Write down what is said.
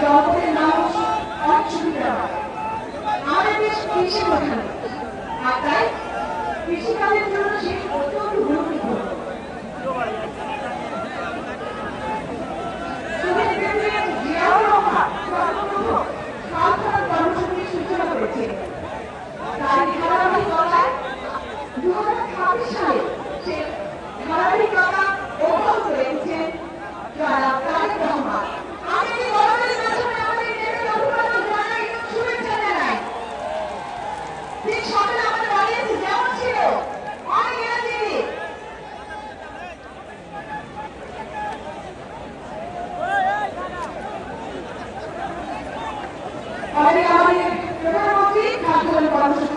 জনগণের মানুষ অনেক সুবিধা হয়। আমাদের দেশ কৃষি প্রধান, আর তাই কৃষিকাজের জন্য সে অত্যন্ত গুরুত্বপূর্ণ। জিয়াউর রহমান সর্বপ্রথম খাল কর্মসূচির সূচনা করেছিলেন। তার ধারাবাহিকতায় 2026 সালে সে ধারাবাহিকতা অব্যাহত রেখেছেন জনাব তারেক রহমান। আমি এই গণতান্ত্রিক মাধ্যমে আমাদের নেতাকে অভিবাদন জানাই, শুভেচ্ছা জানাই। তিনি সকালে আমাদের বানিয়েছে যেমন ছিল অনেক এনার্জি। আমাদের প্রধানমন্ত্রী খাদ্য কর্মসূচি